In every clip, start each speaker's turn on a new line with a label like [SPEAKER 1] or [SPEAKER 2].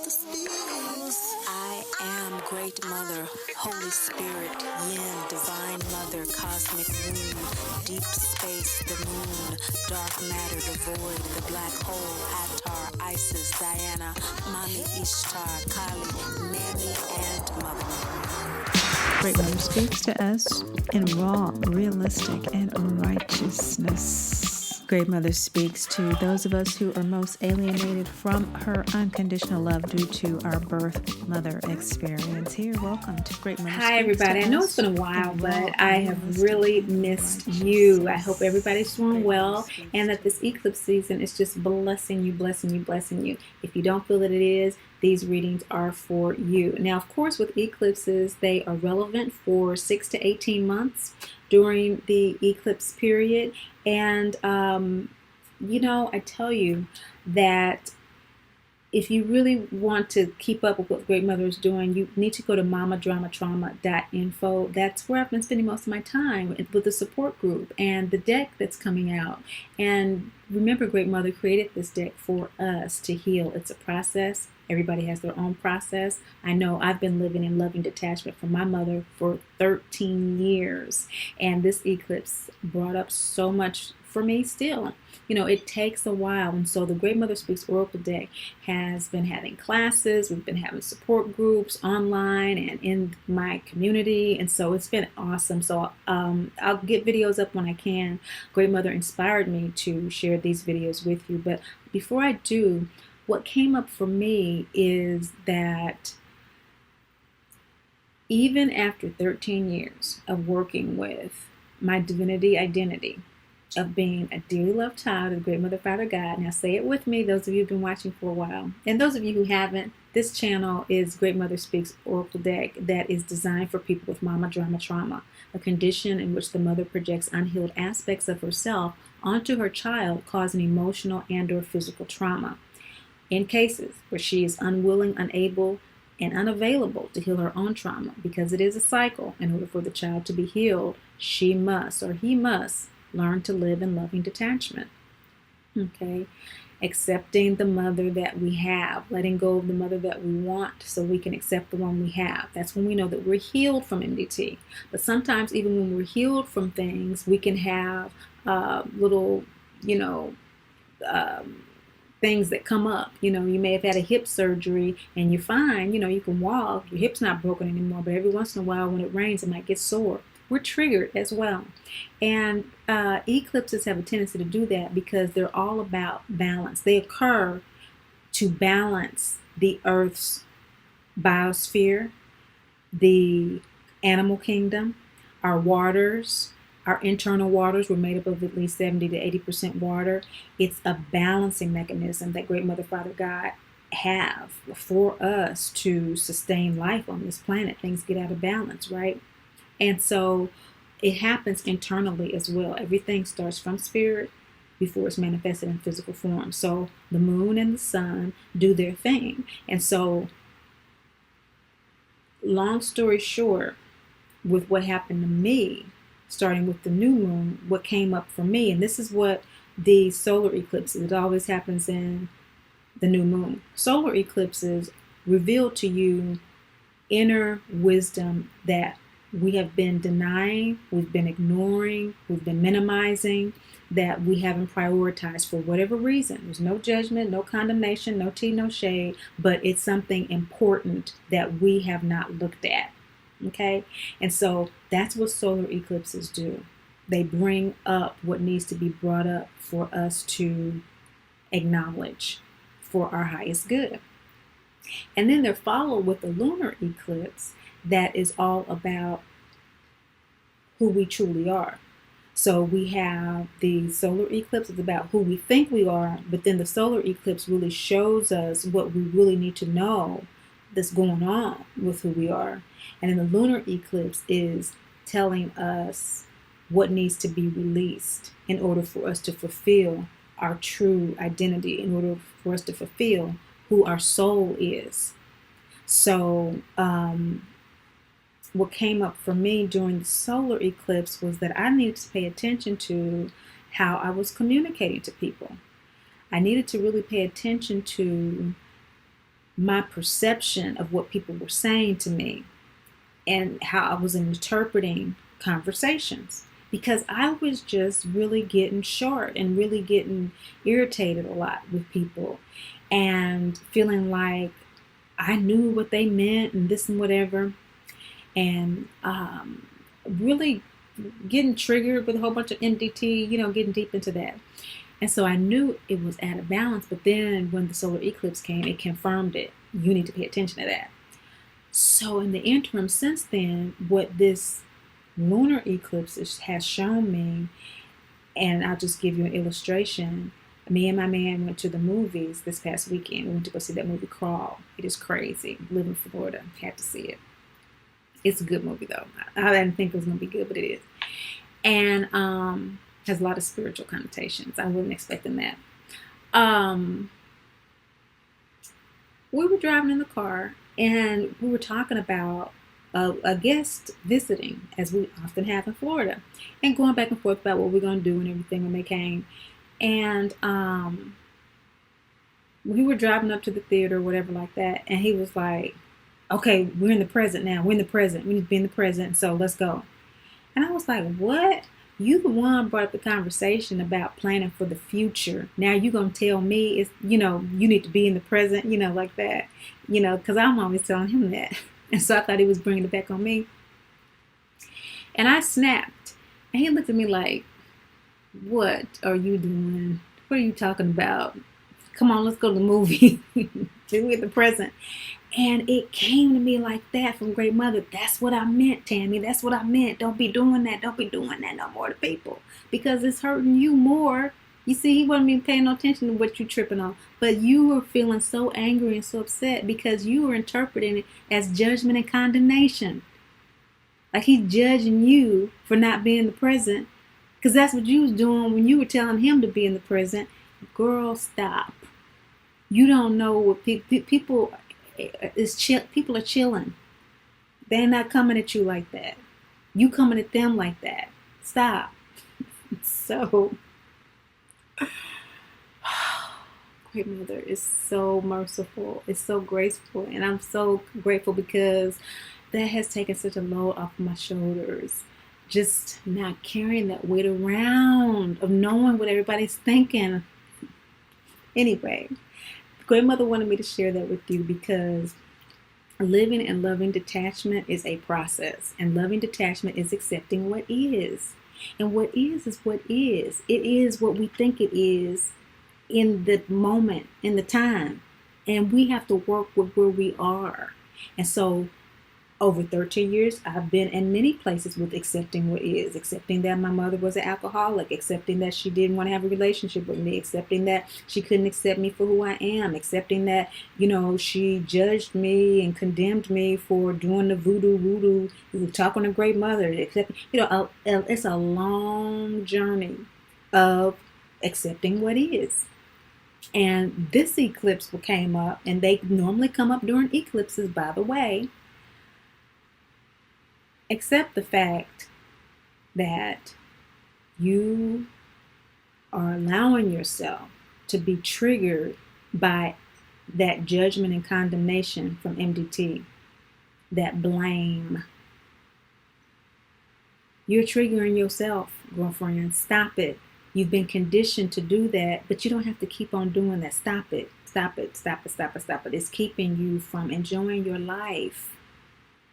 [SPEAKER 1] I am Great Mother, Holy Spirit, Yin, Divine Mother, Cosmic Womb, Deep Space, the Moon, Dark Matter, the Void, the Black Hole, Hathor, Isis, Diana, Mami, Ishtar, Kali, Mammy, and Mother.
[SPEAKER 2] Great Mother speaks to us in raw, realistic, and righteousness. Great Mother speaks to those of us who are most alienated from her unconditional love due to our birth mother experience. Here, welcome to Great Mother
[SPEAKER 3] Hi,
[SPEAKER 2] Speaks
[SPEAKER 3] everybody.
[SPEAKER 2] to
[SPEAKER 3] I know
[SPEAKER 2] us
[SPEAKER 3] it's been a while,
[SPEAKER 2] in
[SPEAKER 3] but
[SPEAKER 2] raw,
[SPEAKER 3] I have
[SPEAKER 2] realistic,
[SPEAKER 3] really
[SPEAKER 2] and
[SPEAKER 3] missed
[SPEAKER 2] righteousness.
[SPEAKER 3] you. I hope everybody's doing
[SPEAKER 2] Great
[SPEAKER 3] well
[SPEAKER 2] Mother speaks
[SPEAKER 3] and that this eclipse season is just blessing you, blessing you, blessing you. If you don't feel that it is, these readings are for you. Now, of course, with eclipses, they are relevant for 6 to 18 months during the eclipse period. And, I tell you that if you really want to keep up with what Great Mother is doing, you need to go to mamadramatrauma.info. That's where I've been spending most of my time with the support group and the deck that's coming out. And remember, Great Mother created this deck for us to heal. It's a process. Everybody has their own process. I know I've been living in loving detachment from my mother for 13 years. And this eclipse brought up so much for me still. It takes a while. And so the Great Mother Speaks Oracle deck has been having classes. We've been having support groups online and in my community. And so it's been awesome. So I'll get videos up when I can. Great Mother inspired me to share these videos with you. But before I do, what came up for me is that even after 13 years of working with my divinity identity, of being a dearly loved child of the Great Mother Father God. Now say it with me, those of you who've been watching for a while. And those of you who haven't, this channel is Great Mother Speaks Oracle deck that is designed for people with mama drama trauma, a condition in which the mother projects unhealed aspects of herself onto her child, causing emotional and or physical trauma. In cases where she is unwilling, unable, and unavailable to heal her own trauma, because it is a cycle, in order for the child to be healed, she must or he must learn to live in loving detachment. Okay? Accepting the mother that we have, letting go of the mother that we want so we can accept the one we have. That's when we know that we're healed from MDT. But sometimes even when we're healed from things, we can have little, things that come up. You may have had a hip surgery and you're fine, you can walk, your hip's not broken anymore, but every once in a while when it rains, it might get sore. We're triggered as well. And eclipses have a tendency to do that because they're all about balance. They occur to balance the Earth's biosphere, the animal kingdom, our waters, our internal waters were made up of at least 70 to 80% water. It's a balancing mechanism that Great Mother Father God have for us to sustain life on this planet. Things get out of balance, right? And so it happens internally as well. Everything starts from spirit before it's manifested in physical form. So the moon and the sun do their thing. And so, long story short, with what happened to me, starting with the new moon, what came up for me, and this is what the solar eclipses, it always happens in the new moon. Solar eclipses reveal to you inner wisdom that we have been denying, we've been ignoring, we've been minimizing, that we haven't prioritized for whatever reason. There's no judgment, no condemnation, no tea, no shade, but it's something important that we have not looked at. Okay? And so that's what solar eclipses do. They bring up what needs to be brought up for us to acknowledge for our highest good. And then they're followed with the lunar eclipse that is all about who we truly are. So we have the solar eclipse, it's about who we think we are, but then the solar eclipse really shows us what we really need to know that's going on with who we are. And then the lunar eclipse is telling us what needs to be released in order for us to fulfill our true identity, in order for us to fulfill who our soul is. So what came up for me during the solar eclipse was that I needed to pay attention to how I was communicating to people. I needed to really pay attention to my perception of what people were saying to me and how I was interpreting conversations, because I was just really getting short and really getting irritated a lot with people and feeling like I knew what they meant and this and whatever, and really getting triggered with a whole bunch of MDT, getting deep into that. And so I knew it was out of balance, but then when the solar eclipse came, it confirmed it. You need to pay attention to that. So in the interim since then, what this lunar eclipse has shown me, and I'll just give you an illustration. Me and my man went to the movies this past weekend. We went to go see that movie Crawl. It is crazy. Live in Florida. Had to see it. It's a good movie though. I didn't think it was going to be good, but it is. And has a lot of spiritual connotations. I wasn't expecting that. We were driving in the car and we were talking about a guest visiting, as we often have in Florida, and going back and forth about what we're going to do and everything when they came. And we were driving up to the theater or whatever like that, and he was like, okay, we're in the present now. We're in the present. We need to be in the present, so let's go. And I was like, what? You the one brought up the conversation about planning for the future. Now you're going to tell me, it's, you need to be in the present, like that, because I'm always telling him that. And so I thought he was bringing it back on me. And I snapped. And he looked at me like, what are you doing? What are you talking about? Come on, let's go to the movie. We're in the present. And it came to me like that from Great Mother. That's what I meant, Tammy. That's what I meant. Don't be doing that. Don't be doing that no more to people, because it's hurting you more. You see, he wasn't even paying no attention to what you're tripping on. But you were feeling so angry and so upset because you were interpreting it as judgment and condemnation. Like he's judging you for not being in the present, because that's what you was doing when you were telling him to be in the present. Girl, stop. You don't know what people are chilling. They're not coming at you like that. You coming at them like that. Stop. So, Great Mother is so merciful. It's so graceful. And I'm so grateful because that has taken such a load off my shoulders. Just not carrying that weight around of knowing what everybody's thinking. Anyway, Great Mother wanted me to share that with you because living and loving detachment is a process, and loving detachment is accepting what is. And what is what is. It is what we think it is in the moment, in the time. And we have to work with where we are. And so over 13 years, I've been in many places with accepting what is, accepting that my mother was an alcoholic, accepting that she didn't want to have a relationship with me, accepting that she couldn't accept me for who I am, accepting that, she judged me and condemned me for doing the voodoo, talking to Great Mother, accepting, it's a long journey of accepting what is. And this eclipse came up, and they normally come up during eclipses, by the way. Accept the fact that you are allowing yourself to be triggered by that judgment and condemnation from MDT, that blame. You're triggering yourself, girlfriend. Stop it. You've been conditioned to do that, but you don't have to keep on doing that. Stop it. Stop it. Stop it. Stop it. Stop it. It's keeping you from enjoying your life.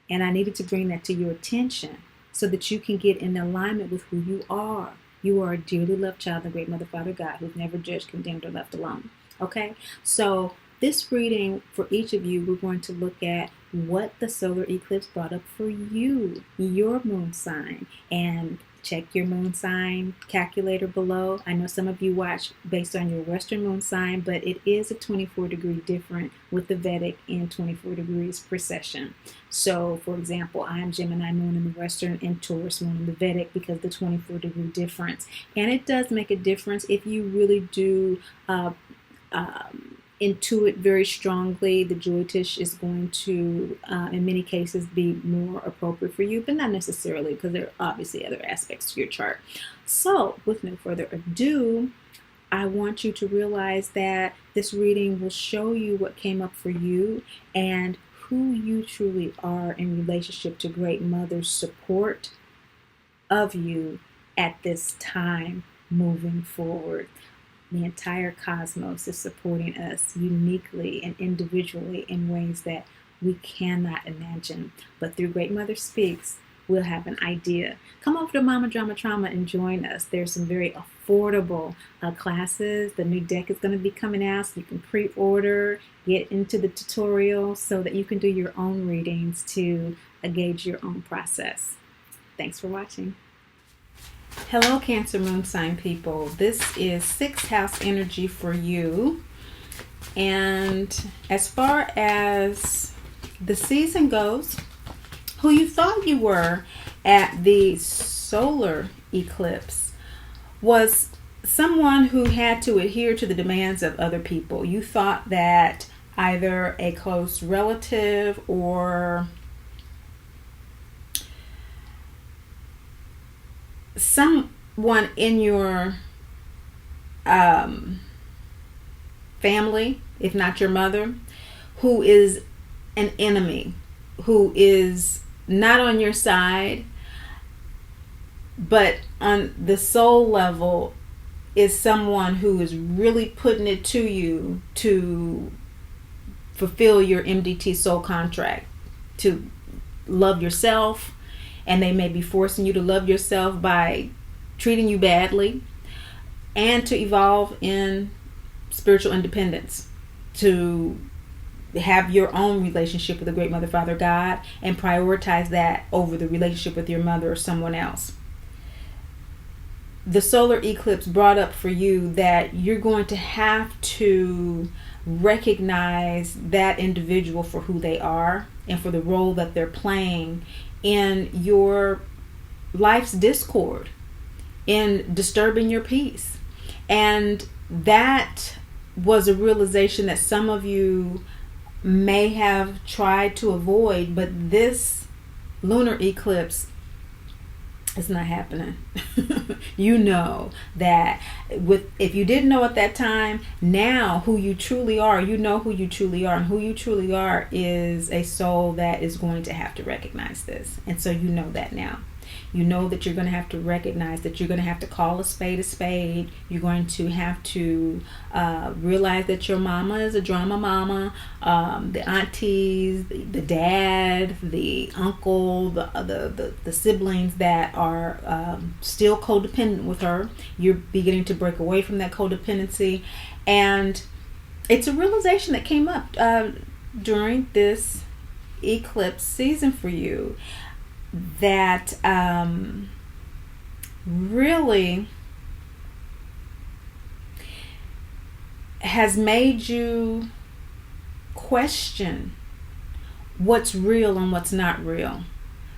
[SPEAKER 3] And I needed to bring that to your attention so that you can get in alignment with who you are. You are a dearly loved child of the Great Mother, Father, God, who's never judged, condemned, or left alone. Okay? So this reading for each of you, we're going to look at what the solar eclipse brought up for you, your moon sign. And check your moon sign calculator below. I know some of you watch based on your Western moon sign, but it is a 24-degree different with the Vedic in 24 degrees precession. So, for example, I am Gemini moon in the Western and Taurus moon in the Vedic because of the 24-degree difference. And it does make a difference if you really do intuit very strongly. The Jyotish is going to, in many cases, be more appropriate for you, but not necessarily, because there are obviously other aspects to your chart. So, with no further ado, I want you to realize that this reading will show you what came up for you and who you truly are in relationship to Great Mother's support of you at this time moving forward. The entire cosmos is supporting us uniquely and individually in ways that we cannot imagine. But through Great Mother Speaks, we'll have an idea. Come over to Mama Drama Trauma and join us. There's some very affordable classes. The new deck is going to be coming out, so you can pre-order, get into the tutorial so that you can do your own readings to gauge your own process. Thanks for watching. Hello, Cancer Moon sign people. This is 6th house energy for you. And as far as the season goes, who you thought you were at the solar eclipse was someone who had to adhere to the demands of other people. You thought that either a close relative or someone in your family, if not your mother, who is an enemy, who is not on your side, but on the soul level is someone who is really putting it to you to fulfill your MDT soul contract, to love yourself, and they may be forcing you to love yourself by treating you badly, and to evolve in spiritual independence, to have your own relationship with the Great Mother, Father, God, and prioritize that over the relationship with your mother or someone else. The solar eclipse brought up for you that you're going to have to recognize that individual for who they are and for the role that they're playing in your life's discord, in disturbing your peace. And that was a realization that some of you may have tried to avoid, but this lunar eclipse is not happening. You know that if you didn't know at that time, now who you truly are, you know who you truly are, and who you truly are is a soul that is going to have to recognize this. And so you know that now. You know that you're going to have to recognize that you're going to have to call a spade a spade. You're going to have to realize that your mama is a drama mama, the aunties, the dad, the uncle, the siblings that are still codependent with her. You're beginning to break away from that codependency. And it's a realization that came up during this eclipse season for you, that really has made you question what's real and what's not real.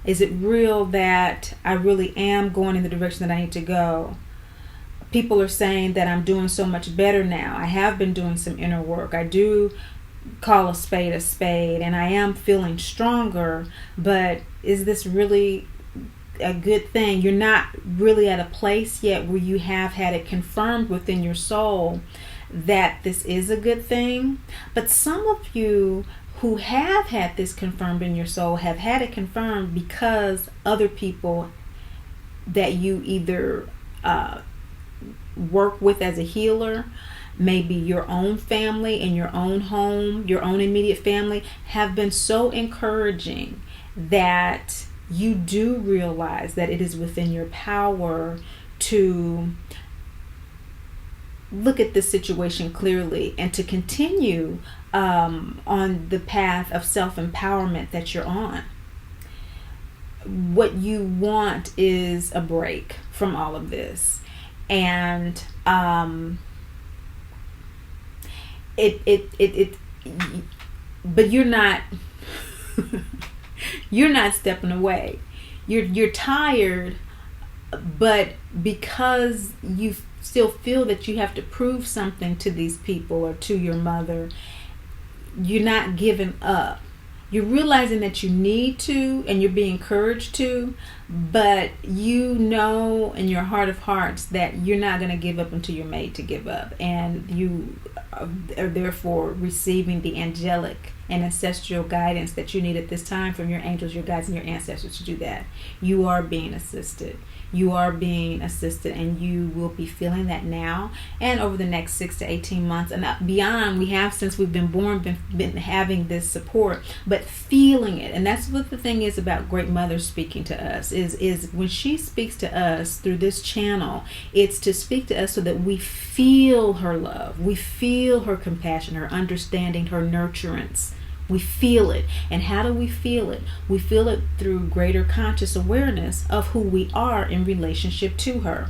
[SPEAKER 3] Is it real that I really am going in the direction that I need to go? People are saying that I'm doing so much better now. I have been doing some inner work. I do call a spade, and I am feeling stronger, but is this really a good thing? You're not really at a place yet where you have had it confirmed within your soul that this is a good thing. But some of you who have had this confirmed in your soul have had it confirmed because other people that you either work with as a healer, maybe your own family in your own home, your own immediate family, have been so encouraging that you do realize that it is within your power to look at this situation clearly and to continue on the path of self-empowerment that you're on. What you want is a break from all of this. And but you're not you're not stepping away. You're tired, but because you still feel that you have to prove something to these people or to your mother, you're not giving up. You're realizing that you need to, and you're being encouraged to, but you know in your heart of hearts that you're not going to give up until you're made to give up. And you are therefore receiving the angelic and ancestral guidance that you need at this time from your angels, your guides, and your ancestors to do that. You are being assisted. You are being assisted, and you will be feeling that now and over the next 6 to 18 months and beyond. We have, since we've been born, been having this support, but feeling it. And that's what the thing is about Great Mother speaking to us, is when she speaks to us through this channel, it's to speak to us so that we feel her love, we feel her compassion, her understanding, her nurturance. We feel it. And how do we feel it? We feel it through greater conscious awareness of who we are in relationship to her.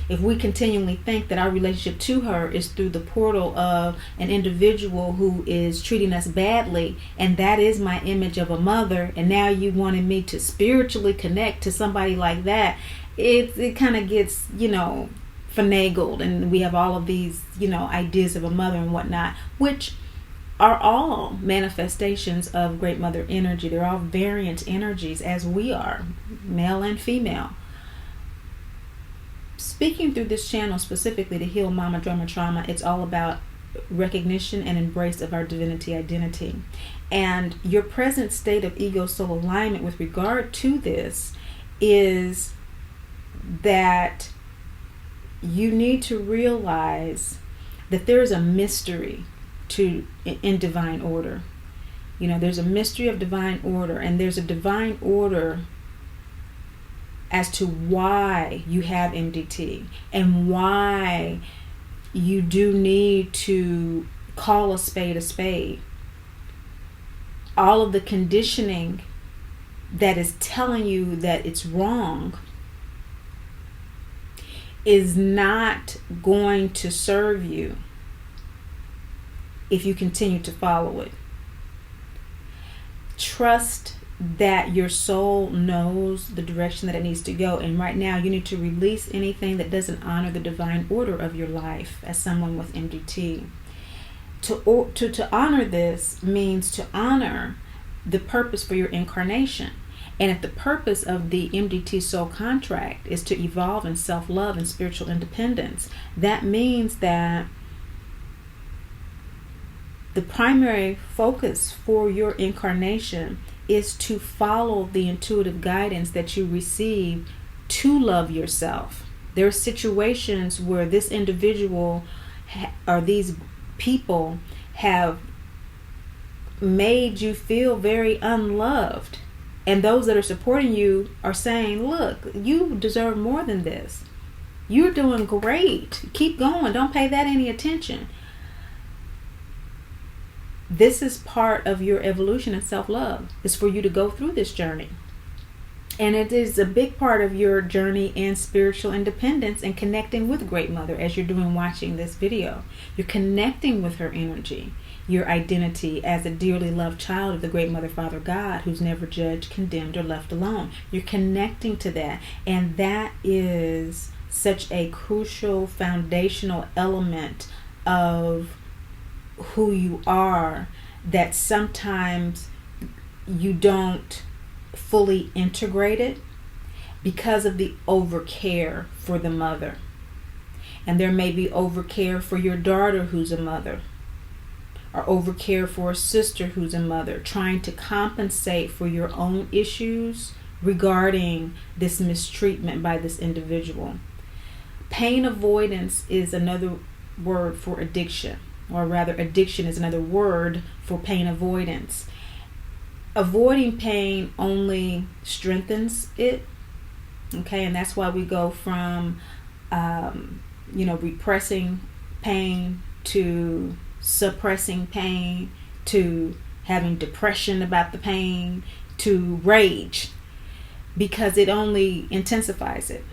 [SPEAKER 3] If we continually think that our relationship to her is through the portal of an individual who is treating us badly, and that is my image of a mother, and now you wanted me to spiritually connect to somebody like that, it kind of gets, finagled, and we have all of these, ideas of a mother and whatnot, which are all manifestations of Great Mother energy. They're all variant energies, as we are, male and female. Speaking through this channel specifically to heal mama drama trauma, it's all about recognition and embrace of our divinity identity. And your present state of ego soul alignment with regard to this is that you need to realize that there is a mystery in divine order. There's a mystery of divine order, and there's a divine order as to why you have MDT and why you do need to call a spade a spade. All of the conditioning that is telling you that it's wrong is not going to serve you if you continue to follow it. Trust that your soul knows the direction that it needs to go, and right now you need to release anything that doesn't honor the divine order of your life as someone with MDT. To honor this means to honor the purpose for your incarnation. And if the purpose of the MDT soul contract is to evolve in self-love and spiritual independence, that means that the primary focus for your incarnation is to follow the intuitive guidance that you receive to love yourself. There are situations where this individual or these people have made you feel very unloved. And those that are supporting you are saying, look, you deserve more than this. You're doing great. Keep going. Don't pay that any attention. This is part of your evolution and self-love. It's for you to go through this journey. And it is a big part of your journey in spiritual independence and connecting with Great Mother as you're doing watching this video. You're connecting with her energy, your identity as a dearly loved child of the Great Mother, Father, God, who's never judged, condemned, or left alone. You're connecting to that. And that is such a crucial foundational element of who you are that sometimes you don't fully integrate it because of the overcare for the mother. And there may be overcare for your daughter who's a mother, or overcare for a sister who's a mother, trying to compensate for your own issues regarding this mistreatment by this individual. Pain avoidance is another word for addiction, or rather addiction is another word for pain avoidance. Avoiding pain only strengthens it, okay? And that's why we go from, repressing pain to suppressing pain to having depression about the pain to rage, because it only intensifies it.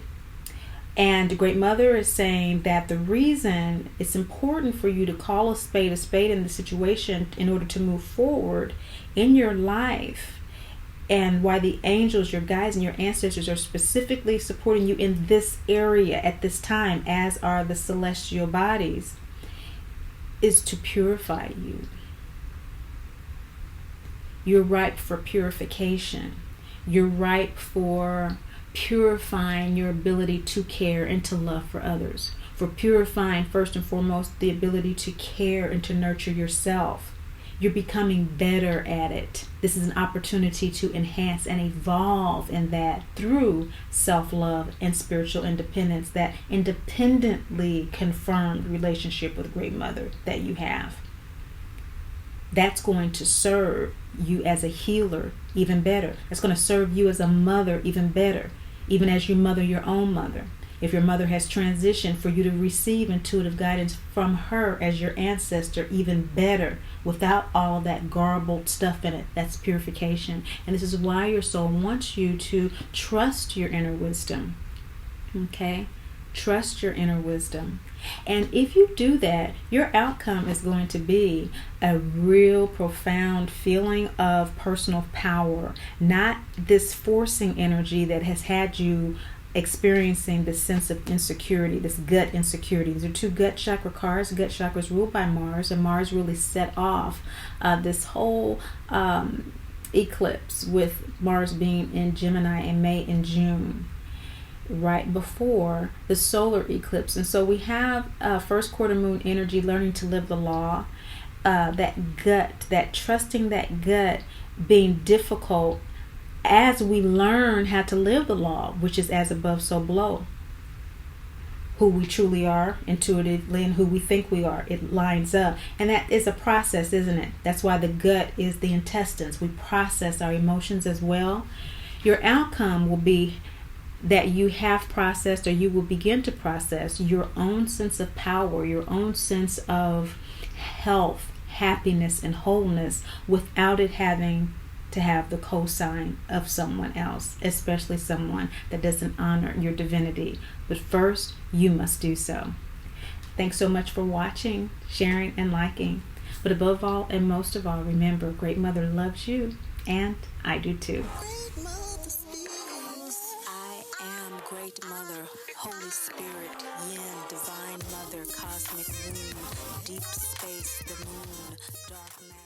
[SPEAKER 3] And Great Mother is saying that the reason it's important for you to call a spade in the situation in order to move forward in your life, and why the angels, your guides, and your ancestors are specifically supporting you in this area at this time, as are the celestial bodies, is to purify you. You're ripe for purification. You're ripe for purifying your ability to care and to love for others. For purifying, first and foremost, the ability to care and to nurture yourself. You're becoming better at it. This is an opportunity to enhance and evolve in that through self-love and spiritual independence, that independently confirmed relationship with Great Mother that you have. That's going to serve you as a healer even better. It's going to serve you as a mother even better, even as you mother your own mother. If your mother has transitioned, for you to receive intuitive guidance from her as your ancestor even better, without all that garbled stuff in it. That's purification. And this is why your soul wants you to trust your inner wisdom. Okay? Trust your inner wisdom. And if you do that, your outcome is going to be a real profound feeling of personal power, not this forcing energy that has had you experiencing this sense of insecurity, this gut insecurity. These are two gut chakra cards. Gut chakra is ruled by Mars, and Mars really set off this whole eclipse, with Mars being in Gemini in May and June, right before the solar eclipse. And so we have first quarter moon energy, learning to live the law, that gut, that trusting that gut being difficult as we learn how to live the law, which is as above, so below. Who we truly are intuitively and who we think we are. It lines up. And that is a process, isn't it? That's why the gut is the intestines. We process our emotions as well. Your outcome will be that you have processed, or you will begin to process, your own sense of power, your own sense of health, happiness, and wholeness, without it having to have the cosign of someone else, especially someone that doesn't honor your divinity. But first, you must do so. Thanks so much for watching, sharing, and liking. But above all and most of all, remember, Great Mother loves you, and I do too.
[SPEAKER 1] I am Great Mother, Holy Spirit, Yin, Divine Mother, Cosmic Womb, Deep Space, the Moon, Dark Matter.